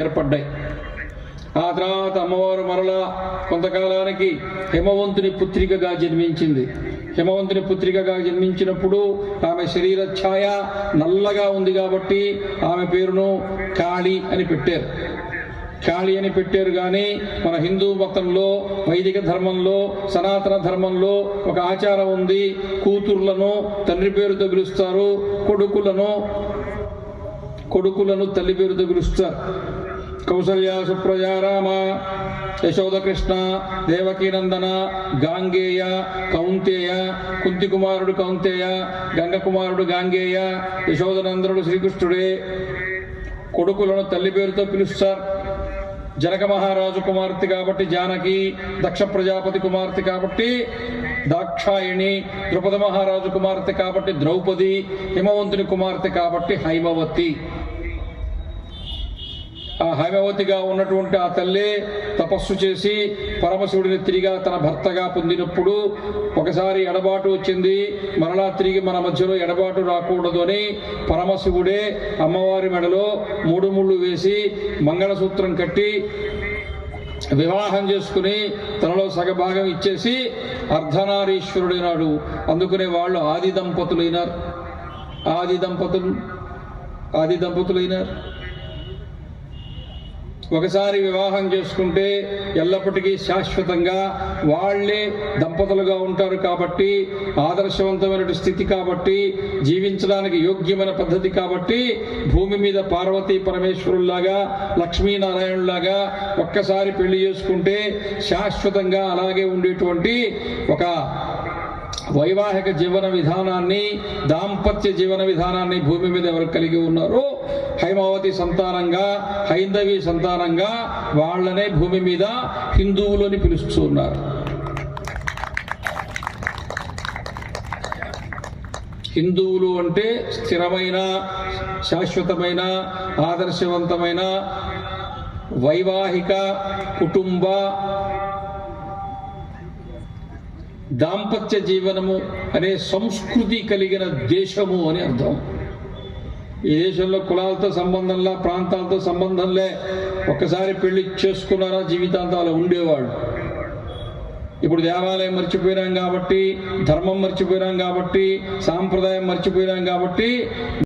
ఏర్పడ్డాయి. ఆ తర్వాత అమ్మవారు మరలా కొంతకాలానికి హిమవంతుని పుత్రికగా జన్మించింది. హిమవంతుని పుత్రికగా జన్మించినప్పుడు ఆమె శరీర ఛాయ నల్లగా ఉంది కాబట్టి ఆమె పేరును కాళీ అని పెట్టారు. కాళీ అని పెట్టారు. కానీ మన హిందూ మతంలో, వైదిక ధర్మంలో, సనాతన ధర్మంలో ఒక ఆచారం ఉంది. కూతుర్లను తండ్రి పేరుతో పిలుస్తారు, కొడుకులను తల్లి పేరుతో పిలుస్తారు. కౌసల్య, సుప్రజా, రామ, యశోద, కృష్ణ, దేవకీనందన, గాంగేయ, కౌంతేయ, కుంతి కుమారుడు కౌంతేయ, గంగ కుమారుడు గాంగేయ, యశోదనందనుడు శ్రీకృష్ణుడే. కొడుకులను తల్లి పేరుతో పిలుస్తారు. జనక మహారాజు కుమార్తె కాబట్టి జానకి, దక్ష ప్రజాపతి కుమార్తె కాబట్టి దాక్షాయిణి, ద్రుపద మహారాజు కుమార్తె కాబట్టి ద్రౌపది, హిమవంతుని కుమార్తె కాబట్టి హైమవతి. ఆ హైమవతిగా ఉన్నటువంటి ఆ తల్లి తపస్సు చేసి పరమశివుడిని తిరిగా తన భర్తగా పొందినప్పుడు ఒకసారి ఎడబాటు వచ్చింది. మరలా తిరిగి మన మధ్యలో ఎడబాటు రాకూడదు అని పరమశివుడే అమ్మవారి మెడలో 3 ముళ్ళు వేసి మంగళసూత్రం కట్టి వివాహం చేసుకుని తనలో సగభాగం ఇచ్చేసి అర్ధనారీశ్వరుడైనాడు. అందుకనే వాళ్ళు ఆది దంపతులైనారు. ఒకసారి వివాహం చేసుకుంటే ఎల్లప్పటికీ శాశ్వతంగా వాళ్లే దంపతులుగా ఉంటారు. కాబట్టి ఆదర్శవంతమైన స్థితి, కాబట్టి జీవించడానికి యోగ్యమైన పద్ధతి. కాబట్టి భూమి మీద పార్వతీ పరమేశ్వరుల్లాగా, లక్ష్మీనారాయణులాగా ఒక్కసారి పెళ్లి చేసుకుంటే శాశ్వతంగా అలాగే ఉండేటువంటి ఒక వైవాహిక జీవన విధానాన్ని, దాంపత్య జీవన విధానాన్ని భూమి మీద ఎవరు కలిగి ఉన్నారో హైమావతి సంతానంగా, హైందవి సంతానంగా వాళ్ళనే భూమి మీద హిందువులని పిలుస్తున్నారు. హిందువులు అంటే స్థిరమైన, శాశ్వతమైన, ఆదర్శవంతమైన వైవాహిక, కుటుంబ, దాంపత్య జీవనము అనే సంస్కృతి కలిగిన దేశము అని అర్థం. ఈ దేశంలో కులాలతో సంబంధంలా, ప్రాంతాలతో సంబంధంలే. ఒక్కసారి పెళ్లి చేసుకున్నారా జీవితాంతాలు ఉండేవాళ్ళు. ఇప్పుడు దేవాలయం మర్చిపోయినాం కాబట్టి, ధర్మం మర్చిపోయినాం కాబట్టి, సాంప్రదాయం మర్చిపోయినాం కాబట్టి